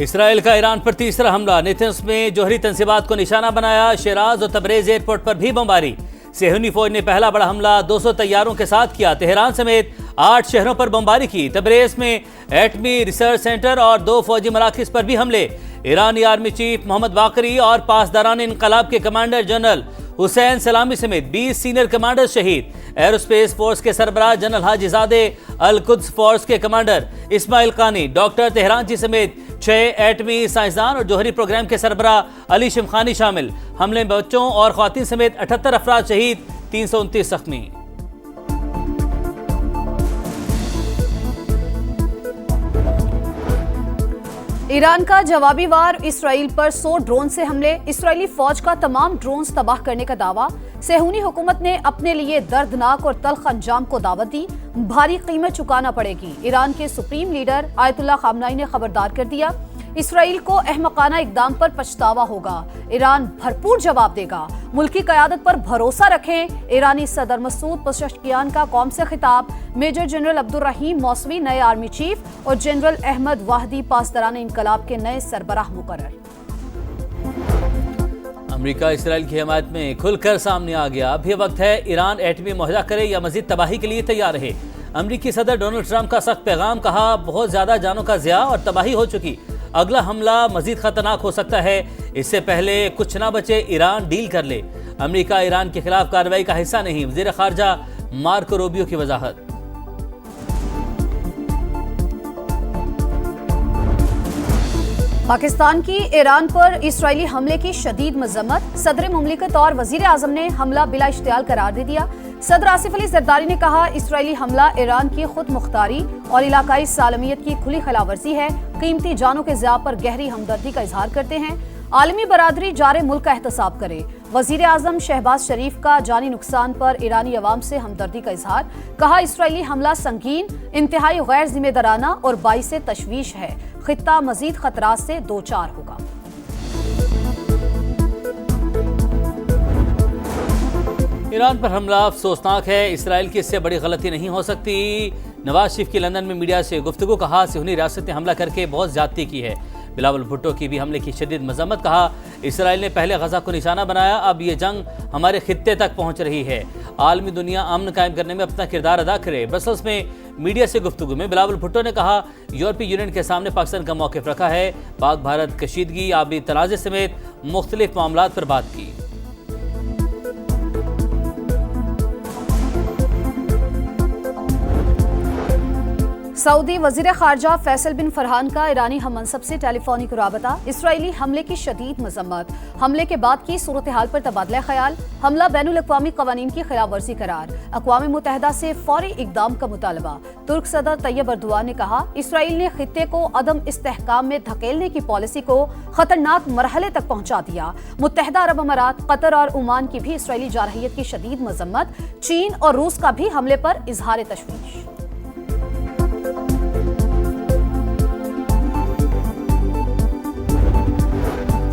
Israel का Iran पर तीसरा हमला। नेतन्स में जोहरी तंसीबात को निशाना बनाया। शिराज और तबरेज एयरपोर्ट पर भी बमबारी। सेहूनी फौज ने पहला बड़ा हमला 200 तैयारों के साथ किया। तेहरान समेत 8 शहरों पर बमबारी की। तबरेज में एटमी रिसर्च सेंटर और 2 फौजी मराकज़ पर भी हमले। ईरानी आर्मी चीफ मोहम्मद बाकरी और पासदारान इनकलाब के कमांडर जनरल हुसैन सलामी समेत 20 सीनियर कमांडर शहीद। एरोस्पेस फोर्स के सरबराह जनरल हाजीजादे, अल कुद्स फोर्स के कमांडर इस्माइल कानी, डॉक्टर तेहरानची समेत 6 एटमी साइंसदान और जोहरी प्रोग्राम के सरबराह अली शिमखानी शामिल। हमले में बच्चों और ख्वातीन समेत 78 अफराद शहीद, 329 जख्मी। ईरान का जवाबी वार। इसराइल पर 100 ड्रोन से हमले। इसराइली फौज का तमाम ड्रोन्स तबाह करने का दावा। सेहूनी हुकूमत ने अपने लिए दर्दनाक और तल्ख अंजाम को दावत दी। भारी कीमत चुकाना पड़ेगी। ईरान के सुप्रीम लीडर आयतुल्लाह खामनाई ने खबरदार कर दिया, इसराइल को अहमकाना इकदाम पर पछतावा होगा। ईरान भरपूर जवाब देगा। मुल्की क़यादत पर भरोसा रखें। ईरानी सदर मसूद पज़ेश्कियान का कौम से खिताब। मेजर जनरल अब्दुर्रहीम मौसवी नए आर्मी चीफ और जनरल अहमद वाहदी पासदारान इनकलाब के नए सरबराह मुकर्रर। अमेरिका इसराइल की हिमायत में खुलकर सामने आ गया। अब यह वक्त है ईरान एटमी मुआहदा करे या मजीद तबाही के लिए तैयार रहे। अमेरिकी सदर डोनाल्ड ट्रंप का सख्त पैगाम। कहा, बहुत ज्यादा जानों का ज़िया और तबाही हो चुकी। अगला हमला मजीद खतरनाक हो सकता है। इससे पहले कुछ ना बचे, ईरान डील कर ले। अमेरिका ईरान के खिलाफ कार्रवाई का हिस्सा नहीं। वज़ीर ख़ारजा मार्को रूबियो की वजाहत। पाकिस्तान की ईरान पर इसराइली हमले की शदीद मजम्मत। सदर मुमलिकत और वजीर आजम ने हमला बिला इश्तियाल करार दे दिया। सदर आसिफ अली जरदारी ने कहा, इसराइली हमला ईरान की खुद मुख्तारी और इलाकाई सालमियत की खुली खिलाफवर्जी है। कीमती जानों के ज़िया पर गहरी हमदर्दी का इजहार करते हैं। आलमी बरादरी जारे मुल्क का एहतसाब करे। वजीर आजम शहबाज शरीफ का जानी नुकसान पर ईरानी अवाम से हमदर्दी का इजहार। कहा, इसराइली हमला संगीन, इंतहाई गैर जिम्मेदाराना और बाइसे तशवीश है। खित्ता मजीद खतरात से दो चार होगा। ईरान पर हमला अफसोसनाक है। इसराइल की इससे बड़ी गलती नहीं हो सकती। नवाज शरीफ की लंदन में मीडिया से गुफ्तगू। कहा, सेहूनी रियासत ने हमला करके बहुत ज्यादती की है। बिलावल भुट्टो की भी हमले की शदीद मजम्मत। कहा, इसराइल ने पहले गजा को निशाना बनाया, अब ये जंग हमारे खित्ते तक पहुंच रही है। आलमी दुनिया अमन कायम करने में अपना किरदार अदा करे। ब्रसल्स में मीडिया से गुफ्तगू में बिलावल भुट्टो ने कहा, यूरोपीय यूनियन के सामने पाकिस्तान का मौक़िफ़ रखा है। पाक भारत कशीदगी, आबी तनाज़े समेत मुख्तलिफ मामलात पर बात की। सऊदी वजीर खारजा फैसल बिन फरहान का ईरानी हममनसब से टेलीफोनिक राबता। इसराइली हमले की शदीद मजम्मत। हमले के बाद की सूरत हाल पर तबादला ख्याल। हमला बैनुल अक़वामी क़वानीन की खिलाफ वर्जी करार। अक़वाम मुत्तहिदा से फौरी इक़दाम का मुतालबा। तुर्क सदर तैयब अर्दोआन ने कहा, इसराइल ने खित्ते को अदम इस्तेहकाम में धकेलने की पॉलिसी को खतरनाक मरहले तक पहुंचा दिया। मुत्तहिदा अरब अमारात, कतर और ओमान की भी इसराइली जारहियत की शदीद मजम्मत। चीन और रूस का भी हमले पर इजहार तशवीश।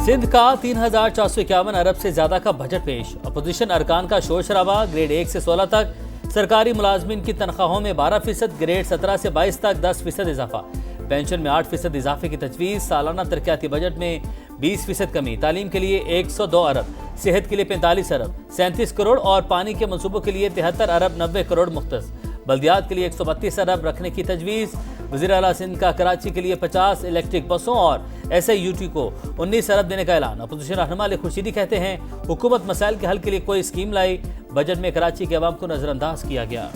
सिंध का 3,451 अरब से ज्यादा का बजट पेश। अपोजिशन अरकान का शोर शराबा। ग्रेड 1 से 16 तक सरकारी मुलाजमीन की तनख्वाहों में 12%, ग्रेड 17 से 22 तक 10% इजाफा। पेंशन में 8% इजाफे की तजवीज़। सालाना तरक्याती बजट में 20% कमी। तालीम के लिए 102 अरब, सेहत के लिए 45 अरब 37 करोड़ और पानी के मनसूबों के लिए 73 अरब 90 करोड़ मुख्तस। बल्दियात के लिए 132 अरब रखने की तजवीज़। वज़ीर आला सिंध का कराची के लिए 50 इलेक्ट्रिक बसों और SIUT को 19 अरब देने का ऐलान। अपोजिशन रहनुमा अली खुर्शीदी कहते हैं, हुकूमत मसाइल के हल के लिए कोई स्कीम लाई। बजट में कराची के अवाम को नजरअंदाज किया गया।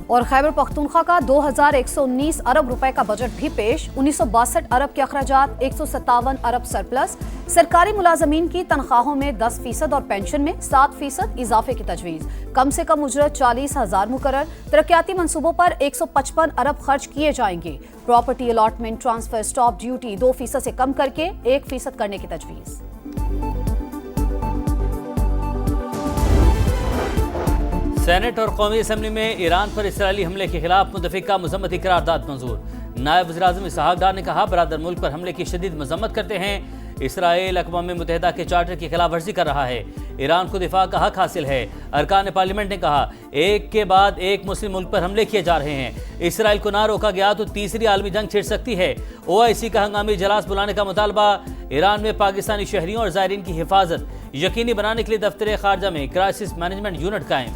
और खैबर पख्तूनख्वा का 2119 अरब रुपए का बजट भी पेश। 1962 अरब के अखराजात, 157 अरब सरप्लस। सरकारी मुलाजमीन की तनख्वाहों में 10% और पेंशन में 7% इजाफे की तजवीज़। कम से कम उजरत 40,000 मुकर्रर। तरक्याती मनसूबों पर 155 अरब खर्च किए जाएंगे। Property allotment, transfer, stop duty 2% से कम करके 1% करने की तजवीज़। सेनेट और कौमी असम्बली में ईरान पर इसराइली हमले के खिलाफ मुतफिका मजम्मती करारदाद मंजूर। नायब वज़ीर आज़म इसहाक डार ने कहा, बरादर मुल्क पर हमले की शदीद मजम्मत करते हैं। इसराइल अक़वाम मुत्तहिदा के चार्टर की खिलाफ वर्जी कर रहा है। ईरान को दिफा का हक हासिल है। अरकान पार्लियामेंट ने कहा, एक के बाद एक मुस्लिम मुल्क पर हमले किए जा रहे हैं। इसराइल को ना रोका गया तो तीसरी आलमी जंग छिड़ सकती है। OIC का हंगामी इजलास बुलाने का मुतालबा। ईरान में पाकिस्तानी शहरियों और ज़ायरीन की हिफाजत यकीनी बनाने के लिए दफ्तर खारजा में क्राइसिस मैनेजमेंट यूनिट कायम।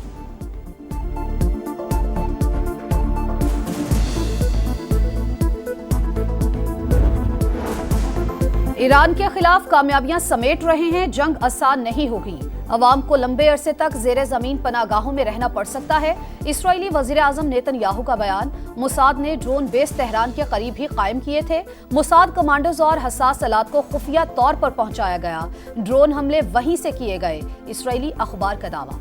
ईरान के खिलाफ कामयाबियां समेट रहे हैं। जंग आसान नहीं होगी। अवाम को लंबे अरसे तक जेरे जमीन पनागाहों में रहना पड़ सकता है। इसराइली वजीर आजम नेतन्याहू का बयान। मोसाद ने ड्रोन बेस तेहरान के करीब ही कायम किए थे। मोसाद कमांडर्स और हसास आलात को खुफिया तौर पर पहुंचाया गया। ड्रोन हमले वहीं से किए गए। इसराइली अखबार का दावा।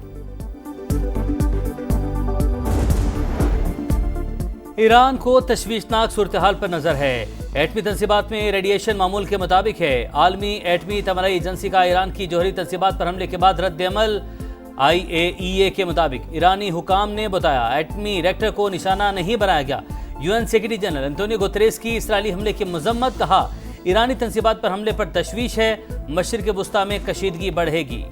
ईरान को तशवीशनाक सूरत हाल पर नजर है। एटमी तंसीबात में रेडिएशन मामूल के मुताबिक है। आलमी एटमी तमरई एजेंसी का ईरान की जौहरी तंसीबात पर हमले के बाद रद्द अमल। IAEA के मुताबिक ईरानी हुकाम ने बताया, एटमी रिएक्टर को निशाना नहीं बनाया गया। UN secretary general Antonio Guterres की इसराइली हमले की मजम्मत। कहा, ईरानी तंसीबात पर हमले पर तशवीश है। मशरिक़ वुस्ता में कशीदगी बढ़ेगी।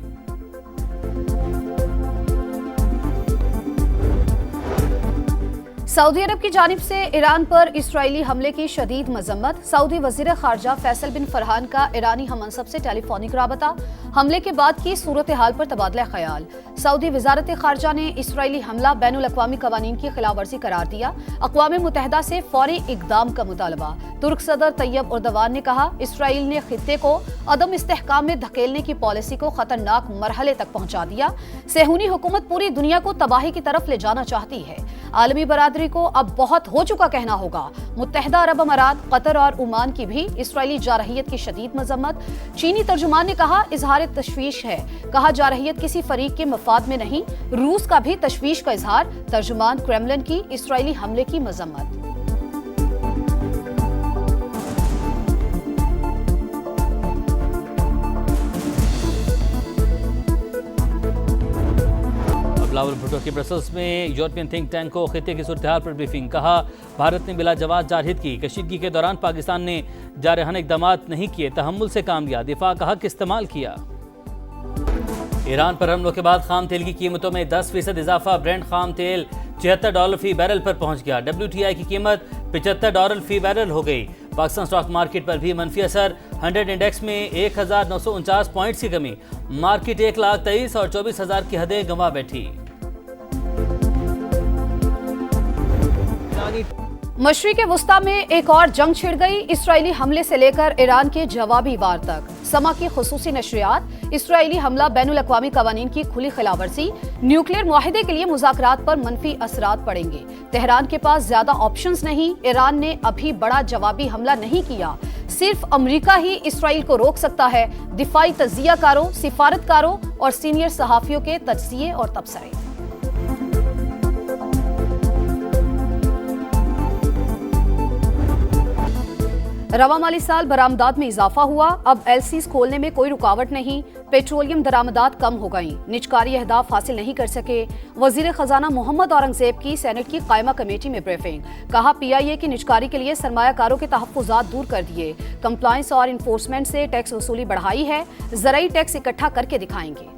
सऊदी अरब की जानिब से ईरान पर इसराइली हमले की शदीद मजम्मत। सऊदी वजीर खारजा फैसल बिन फरहान का ईरानी हमअंसब से टेलीफोनिक राबता। हमले के बाद की सूरत हाल पर तबादला ख्याल। सऊदी वजारत खारजा ने इसराइली हमला बैनुल अक़वामी कवानीन की खिलाफ वर्जी करार दिया। अक़वाम मुत्तहिदा से फौरी इक़दाम का मुतालबा। तुर्क सदर तैयब उर्दवान ने कहा, इसराइल ने खित्ते को अदम इस्तेहकाम में धकेलने की पॉलिसी को खतरनाक मरहले तक पहुंचा दिया। सेहूनी हुकूमत पूरी दुनिया को तबाही की तरफ ले जाना चाहती है। आलमी बरादरी को अब बहुत हो चुका कहना होगा। मुत्तहिदा अरब अमारात, कतर और ओमान की भी इसराइली जारहियत की शदीद मजम्मत। चीनी तर्जुमान ने कहा, इजहार तशवीश है। कहा, जारहियत किसी फरीक के मफाद में नहीं। रूस का भी तशवीश का इजहार। तर्जुमान क्रेमलिन की इसराइली हमले की मजम्मत। बिलावल भुट्टो की ब्रसल्स में यूरोपियन थिंक टैंक को खित्ते की सूरत हाल पर ब्रीफिंग। कहा, भारत ने बिला जवाब जारहियत की। कशीदगी के दौरान पाकिस्तान ने जारहाना इक़दाम नहीं किए, तहम्मुल से काम लिया, दिफा का हक इस्तेमाल किया। ईरान पर हमलों के बाद खाम तेल की कीमतों में 10% इजाफा। ब्रेंट खाम तेल $76 फी बैरल पर पहुंच गया। WTI की कीमत $75 फी बैरल हो गई। पाकिस्तान स्टॉक मार्केट पर भी मनफी असर। 100 इंडेक्स में 1949 पॉइंट्स की कमी। मार्केट 1,23,000 और 24,000 की हदें गंवा बैठी। मशरिक़ वुस्ता में एक और जंग छिड़ गई। इसराइली हमले से लेकर ईरान के जवाबी वार तक। समा की खुसूसी नशरियात। इसराइली हमला बैनुल अक़वामी कवानीन की खुली खिलाफवर्जी। न्यूक्लियर मुआहिदे के लिए मुज़ाकरात पर मनफी असरात पड़ेंगे। तेहरान के पास ज्यादा ऑप्शंस नहीं। ईरान ने अभी बड़ा जवाबी हमला नहीं किया। सिर्फ अमरीका ही इसराइल को रोक सकता है। दिफाई तज्जियाकारों, सिफारतकारों और सीनियर सहाफ़ियों के तज्जिये और तबसरे। रवा माली साल बरामदात में इजाफा हुआ। अब LCs खोलने में कोई रुकावट नहीं। पेट्रोलियम दरामदात कम हो गई। निजकारी अहदाफ हासिल नहीं कर सके। वजीर खजाना मोहम्मद औरंगजेब की सेनेट की कायमा कमेटी में ब्रीफिंग। कहा, PIA की निजकारी के लिए सरमायाकारों के तहफ़्फ़ुज़ात दूर कर दिए। कंप्लायंस और इन्फोर्समेंट से टैक्स वसूली बढ़ाई है। ज़राई टैक्स इकट्ठा करके दिखाएंगे।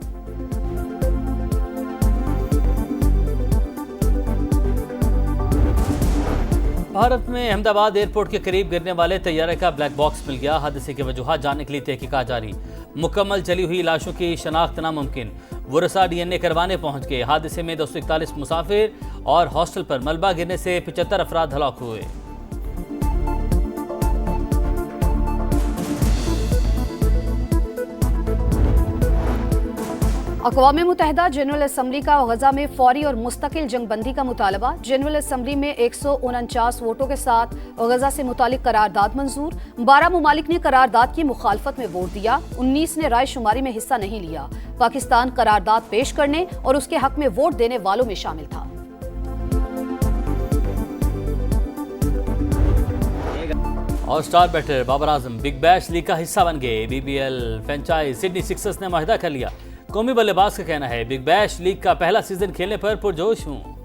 भारत में अहमदाबाद एयरपोर्ट के करीब गिरने वाले तैयारे का ब्लैक बॉक्स मिल गया। हादसे की वजूहात जानने के लिए तहकीकात जारी। मुकम्मल जली हुई लाशों की शनाख्त नामुमकिन। वरसा DNA करवाने पहुंच गए। हादसे में 241 मुसाफिर और हॉस्टल पर मलबा गिरने से 75 अफराद हलाक हुए। अक़वाम मुत्तहिदा जनरल असम्बली का गजा में फौरी और मुस्तकिल जंगबंदी का मुतालबा। जनरल असम्बली में 149 वोटों के साथ गजा से मुतालिक करारदाद मंजूर। 12 मुमालिक ने करारदाद की मुखालफत में वोट दिया। 19 ने राय शुमारी में हिस्सा नहीं लिया। पाकिस्तान करारदाद पेश करने और उसके हक में वोट देने वालों में शामिल था। और star batter Babar Azam big bash league का हिस्सा बन गए। BBL फ्रेंचाइज सिडनी सिक्सर्स ने मुआहिदा कर लिया। कौमी बल्लेबाज का कहना है, बिग बैश लीग का पहला सीजन खेलने पर पुरजोश हूं।